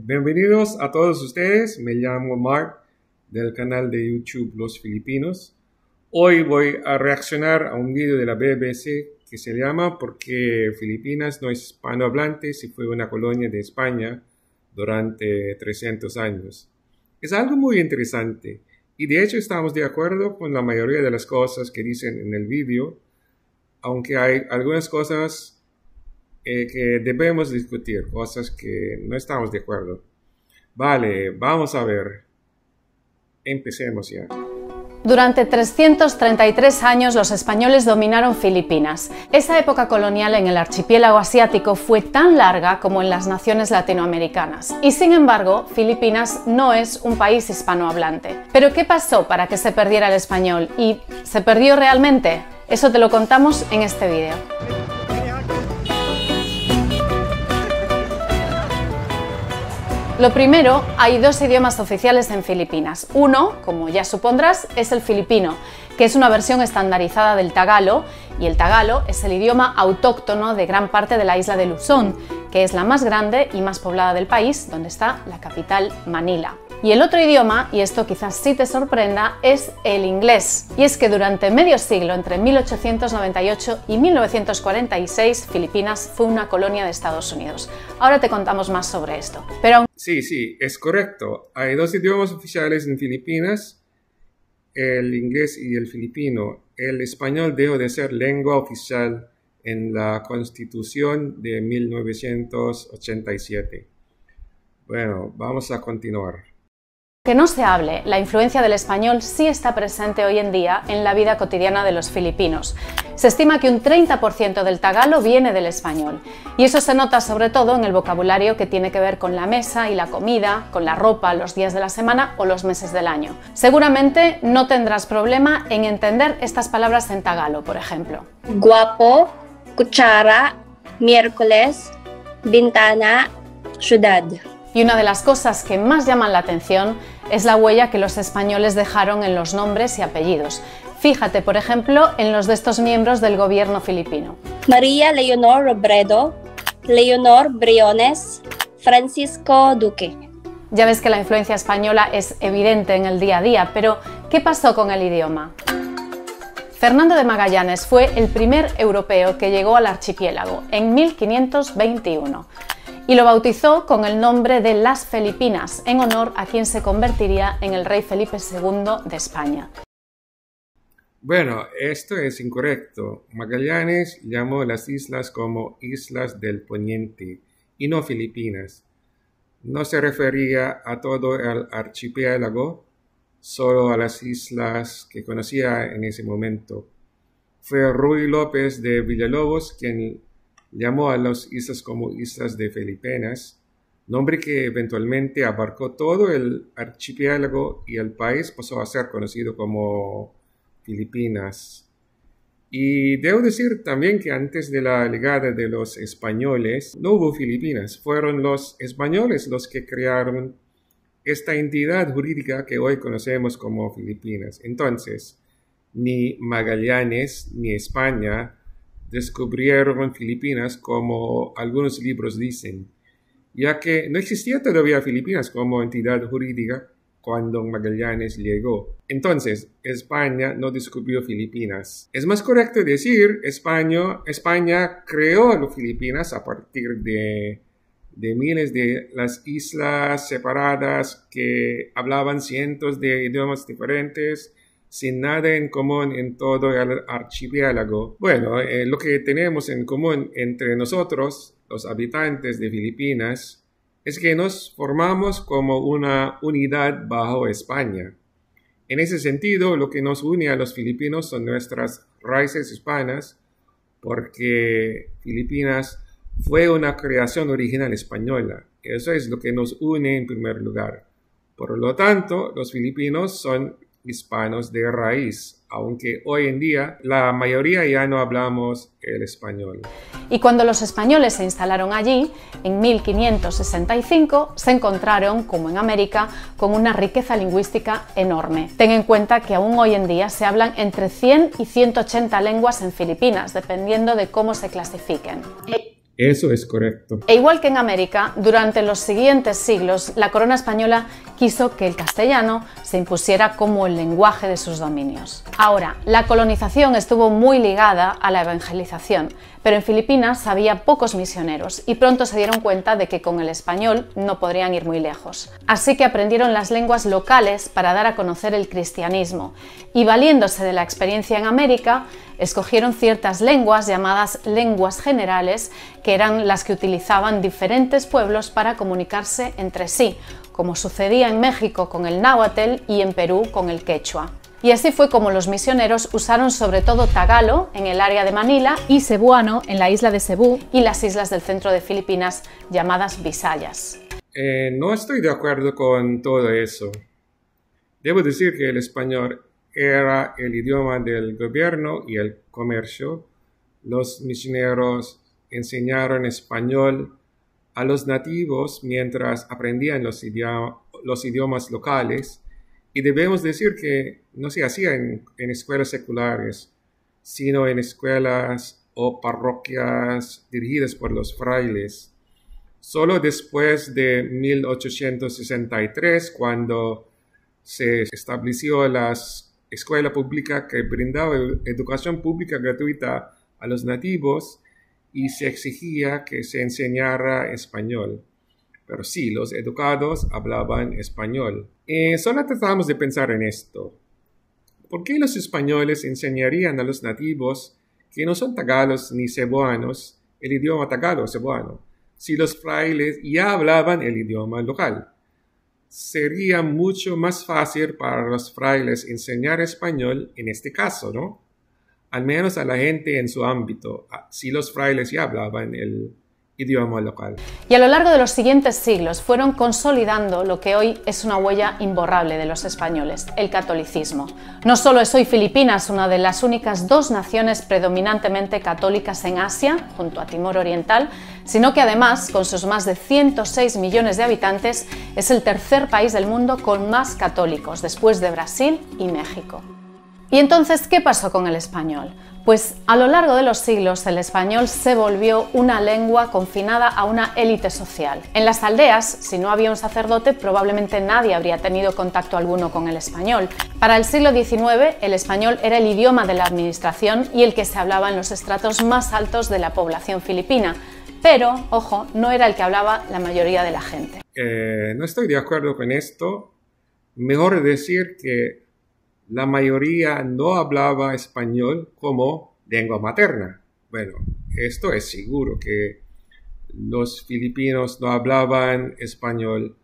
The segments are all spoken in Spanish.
Bienvenidos a todos ustedes. Me llamo Mark del canal de YouTube Los Filipinos. Hoy voy a reaccionar a un video de la BBC que se llama ¿Por qué Filipinas no es hispanohablante si fue una colonia de España durante 300 años? Es algo muy interesante y de hecho estamos de acuerdo con la mayoría de las cosas que dicen en el video, aunque hay algunas cosas que debemos discutir, cosas que no estamos de acuerdo. Vale, vamos a ver. Empecemos ya. Durante 333 años los españoles dominaron Filipinas. Esa época colonial en el archipiélago asiático fue tan larga como en las naciones latinoamericanas. Y sin embargo, Filipinas no es un país hispanohablante. ¿Pero qué pasó para que se perdiera el español? ¿Y se perdió realmente? Eso te lo contamos en este video. Lo primero, hay dos idiomas oficiales en Filipinas. Uno, como ya supondrás, es el filipino, que es una versión estandarizada del tagalo, y el tagalo es el idioma autóctono de gran parte de la isla de Luzón, que es la más grande y más poblada del país, donde está la capital, Manila. Y el otro idioma, y esto quizás sí te sorprenda, es el inglés. Y es que durante medio siglo, entre 1898 y 1946, Filipinas fue una colonia de Estados Unidos. Ahora te contamos más sobre esto. Pero Sí, es correcto. Hay dos idiomas oficiales en Filipinas, el inglés y el filipino. El español dejó de ser lengua oficial en la Constitución de 1987. Bueno, vamos a continuar. que no se hable, la influencia del español sí está presente hoy en día en la vida cotidiana de los filipinos. Se estima que un 30% del tagalo viene del español, y eso se nota sobre todo en el vocabulario que tiene que ver con la mesa y la comida, con la ropa, los días de la semana o los meses del año. Seguramente no tendrás problema en entender estas palabras en tagalo, por ejemplo. Guapo, cuchara, miércoles, ventana, ciudad. Y una de las cosas que más llaman la atención es la huella que los españoles dejaron en los nombres y apellidos. Fíjate, por ejemplo, en los de estos miembros del gobierno filipino. María Leonor Robredo, Leonor Briones, Francisco Duque. Ya ves que la influencia española es evidente en el día a día, pero ¿qué pasó con el idioma? Fernando de Magallanes fue el primer europeo que llegó al archipiélago en 1521. Y lo bautizó con el nombre de Las Filipinas, en honor a quien se convertiría en el rey Felipe II de España. Bueno, esto es incorrecto. Magallanes llamó las islas como Islas del Poniente y no Filipinas. No se refería a todo el archipiélago, solo a las islas que conocía en ese momento. Fue Ruy López de Villalobos quien llamó a las islas como Islas de Filipinas, nombre que eventualmente abarcó todo el archipiélago y el país pasó a ser conocido como Filipinas. Y debo decir también que antes de la llegada de los españoles no hubo Filipinas, fueron los españoles los que crearon esta entidad jurídica que hoy conocemos como Filipinas. Entonces, ni Magallanes ni España descubrieron Filipinas como algunos libros dicen, ya que no existía todavía Filipinas como entidad jurídica cuando Magallanes llegó. Entonces, España no descubrió Filipinas. Es más correcto decir, España creó las Filipinas a partir de miles de las islas separadas que hablaban cientos de idiomas diferentes, sin nada en común en todo el archipiélago. Bueno, lo que tenemos en común entre nosotros, los habitantes de Filipinas, es que nos formamos como una unidad bajo España. En ese sentido, lo que nos une a los filipinos son nuestras raíces hispanas, porque Filipinas fue una creación original española. Eso es lo que nos une en primer lugar. Por lo tanto, los filipinos son hispanos de raíz, aunque hoy en día la mayoría ya no hablamos el español. Y cuando los españoles se instalaron allí, en 1565, se encontraron, como en América, con una riqueza lingüística enorme. Ten en cuenta que aún hoy en día se hablan entre 100 y 180 lenguas en Filipinas, dependiendo de cómo se clasifiquen. Eso es correcto. E igual que en América, durante los siguientes siglos, la corona española quiso que el castellano se impusiera como el lenguaje de sus dominios. Ahora, la colonización estuvo muy ligada a la evangelización, pero en Filipinas había pocos misioneros y pronto se dieron cuenta de que con el español no podrían ir muy lejos. Así que aprendieron las lenguas locales para dar a conocer el cristianismo y, valiéndose de la experiencia en América, escogieron ciertas lenguas llamadas lenguas generales, que eran las que utilizaban diferentes pueblos para comunicarse entre sí, como sucedía en México con el náhuatl y en Perú con el quechua. Y así fue como los misioneros usaron sobre todo tagalo en el área de Manila y cebuano en la isla de Cebú y las islas del centro de Filipinas llamadas Visayas. No estoy de acuerdo con todo eso. Debo decir que el español era el idioma del gobierno y el comercio. Los misioneros enseñaron español a los nativos mientras aprendían los idiomas locales, y debemos decir que no se hacía en escuelas seculares, sino en escuelas o parroquias dirigidas por los frailes. Solo después de 1863, cuando se estableció la escuela pública que brindaba educación pública gratuita a los nativos, y se exigía que se enseñara español. Pero sí, los educados hablaban español. Solo tratamos de pensar en esto. ¿Por qué los españoles enseñarían a los nativos que no son tagalos ni cebuanos el idioma tagalo o cebuano, si los frailes ya hablaban el idioma local? Sería mucho más fácil para los frailes enseñar español en este caso, ¿no? Al menos a la gente en su ámbito, si los frailes ya hablaban el idioma local. Y a lo largo de los siguientes siglos fueron consolidando lo que hoy es una huella imborrable de los españoles, el catolicismo. No solo es hoy Filipinas una de las únicas dos naciones predominantemente católicas en Asia, junto a Timor Oriental, sino que además, con sus más de 106 millones de habitantes, es el tercer país del mundo con más católicos, después de Brasil y México. ¿Y entonces qué pasó con el español? Pues a lo largo de los siglos el español se volvió una lengua confinada a una élite social. En las aldeas, si no había un sacerdote, probablemente nadie habría tenido contacto alguno con el español. Para el siglo XIX, el español era el idioma de la administración y el que se hablaba en los estratos más altos de la población filipina. Pero, ojo, no era el que hablaba la mayoría de la gente. No estoy de acuerdo con esto. Mejor decir que la mayoría no hablaba español como lengua materna. Bueno, esto es seguro que los filipinos no hablaban español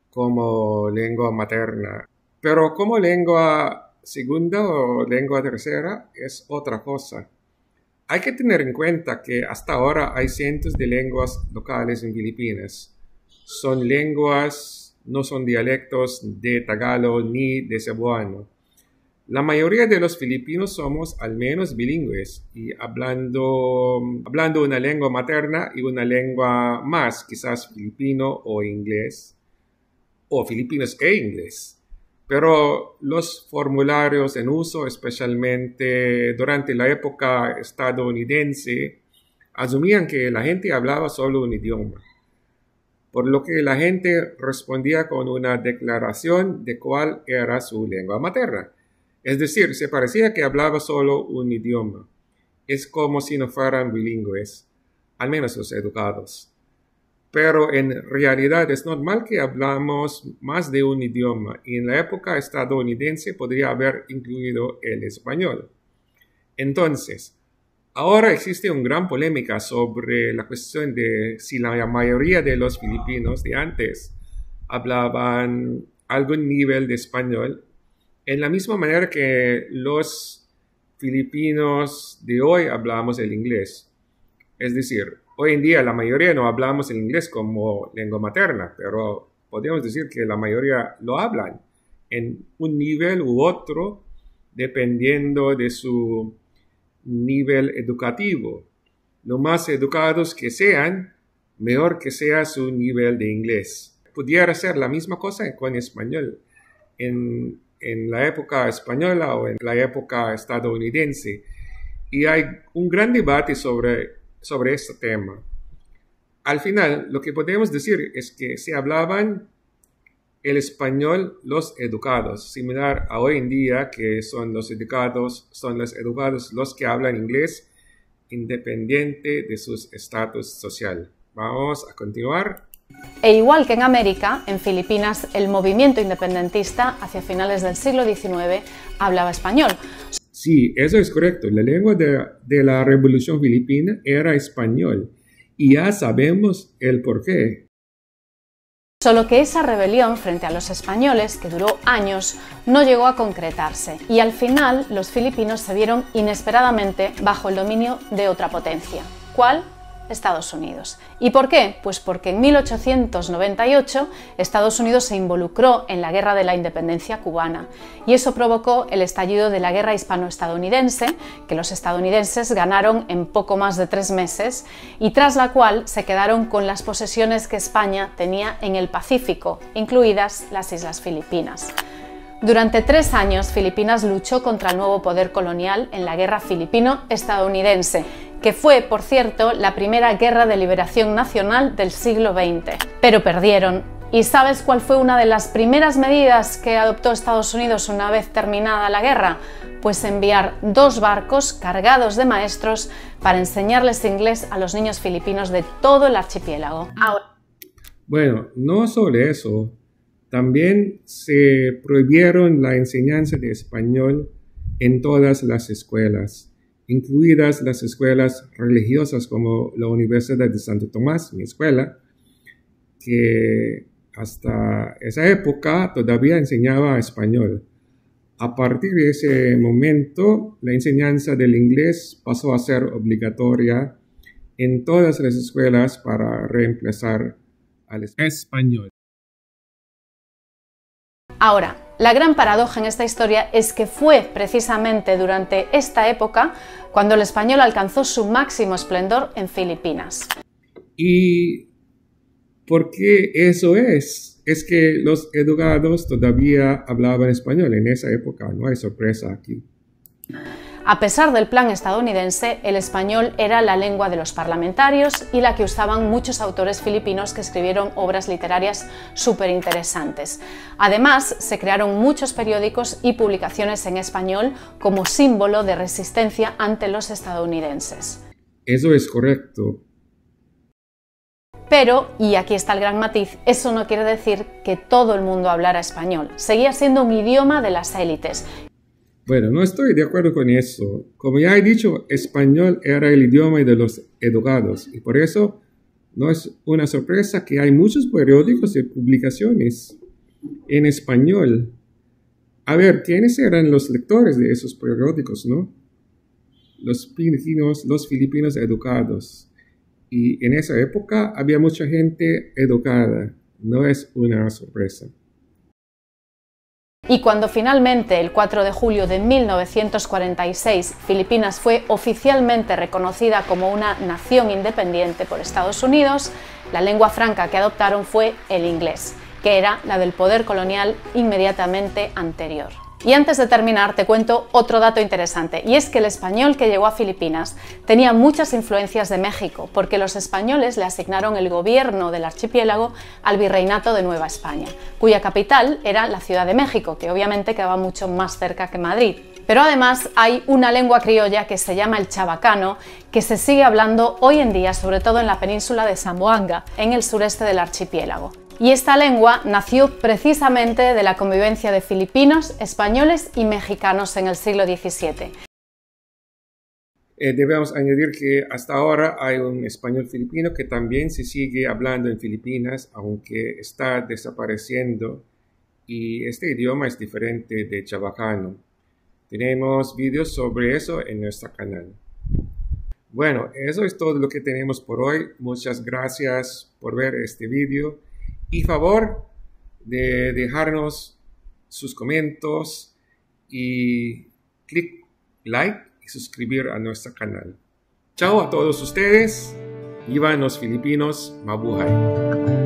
como lengua materna. Pero como lengua segunda o lengua tercera es otra cosa. Hay que tener en cuenta que hasta ahora hay cientos de lenguas locales en Filipinas. Son lenguas, no son dialectos de tagalo ni de cebuano. La mayoría de los filipinos somos al menos bilingües y hablando una lengua materna y una lengua más, quizás filipino o inglés, o filipinos e inglés. Pero los formularios en uso, especialmente durante la época estadounidense, asumían que la gente hablaba solo un idioma, por lo que la gente respondía con una declaración de cuál era su lengua materna. Es decir, se parecía que hablaba solo un idioma. Es como si no fueran bilingües, al menos los educados. Pero en realidad es normal que hablamos más de un idioma, y en la época estadounidense podría haber incluido el español. Entonces, ahora existe una gran polémica sobre la cuestión de si la mayoría de los filipinos de antes hablaban algún nivel de español, en la misma manera que los filipinos de hoy hablamos el inglés. Es decir, hoy en día la mayoría no hablamos el inglés como lengua materna, pero podemos decir que la mayoría lo hablan en un nivel u otro dependiendo de su nivel educativo. Lo más educados que sean, mejor que sea su nivel de inglés. Pudiera ser la misma cosa con español. En la época española o en la época estadounidense. Y hay un gran debate sobre sobre este tema. Al final, lo que podemos decir es que se hablaban el español los educados, similar a hoy en día que son los educados los que hablan inglés independiente de su estatus social. Vamos a continuar. E igual que en América, en Filipinas el movimiento independentista hacia finales del siglo XIX hablaba español. Sí, eso es correcto. La lengua de la Revolución Filipina era español y ya sabemos el porqué. Solo que esa rebelión frente a los españoles, que duró años, no llegó a concretarse y al final los filipinos se vieron inesperadamente bajo el dominio de otra potencia. ¿Cuál? Estados Unidos. ¿Y por qué? Pues porque en 1898 Estados Unidos se involucró en la Guerra de la Independencia cubana y eso provocó el estallido de la Guerra Hispano-Estadounidense, que los estadounidenses ganaron en poco más de 3 meses y tras la cual se quedaron con las posesiones que España tenía en el Pacífico, incluidas las Islas Filipinas. Durante 3 años, Filipinas luchó contra el nuevo poder colonial en la Guerra Filipino-Estadounidense, que fue, por cierto, la primera guerra de liberación nacional del siglo XX. Pero perdieron. ¿Y sabes cuál fue una de las primeras medidas que adoptó Estados Unidos una vez terminada la guerra? Pues enviar 2 barcos cargados de maestros para enseñarles inglés a los niños filipinos de todo el archipiélago. Bueno, no solo eso, también se prohibieron la enseñanza de español en todas las escuelas, incluidas las escuelas religiosas como la Universidad de Santo Tomás, mi escuela, que hasta esa época todavía enseñaba español. A partir de ese momento, la enseñanza del inglés pasó a ser obligatoria en todas las escuelas para reemplazar al español. Ahora, la gran paradoja en esta historia es que fue precisamente durante esta época cuando el español alcanzó su máximo esplendor en Filipinas. ¿Y por qué eso es? Es que los educados todavía hablaban español en esa época, no hay sorpresa aquí. A pesar del plan estadounidense, el español era la lengua de los parlamentarios y la que usaban muchos autores filipinos que escribieron obras literarias súper interesantes. Además, se crearon muchos periódicos y publicaciones en español como símbolo de resistencia ante los estadounidenses. Eso es correcto. Pero, y aquí está el gran matiz, eso no quiere decir que todo el mundo hablara español. Seguía siendo un idioma de las élites. Bueno, no estoy de acuerdo con eso. Como ya he dicho, español era el idioma de los educados y por eso no es una sorpresa que hay muchos periódicos y publicaciones en español. A ver, ¿quiénes eran los lectores de esos periódicos, no? Los filipinos educados. Y en esa época había mucha gente educada. No es una sorpresa. Y cuando finalmente, el 4 de julio de 1946, Filipinas fue oficialmente reconocida como una nación independiente por Estados Unidos, la lengua franca que adoptaron fue el inglés, que era la del poder colonial inmediatamente anterior. Y antes de terminar te cuento otro dato interesante, y es que el español que llegó a Filipinas tenía muchas influencias de México, porque los españoles le asignaron el gobierno del archipiélago al Virreinato de Nueva España, cuya capital era la Ciudad de México, que obviamente quedaba mucho más cerca que Madrid. Pero además hay una lengua criolla que se llama el chabacano, que se sigue hablando hoy en día, sobre todo en la península de Zamboanga, en el sureste del archipiélago. Y esta lengua nació precisamente de la convivencia de filipinos, españoles y mexicanos en el siglo XVII. Debemos añadir que hasta ahora hay un español filipino que también se sigue hablando en Filipinas, aunque está desapareciendo, y este idioma es diferente de chabacano. Tenemos vídeos sobre eso en nuestro canal. Bueno, eso es todo lo que tenemos por hoy. Muchas gracias por ver este vídeo. Y favor de dejarnos sus comentarios y clic like y suscribir a nuestro canal. Chao a todos ustedes. Vivan los filipinos. Mabuhay.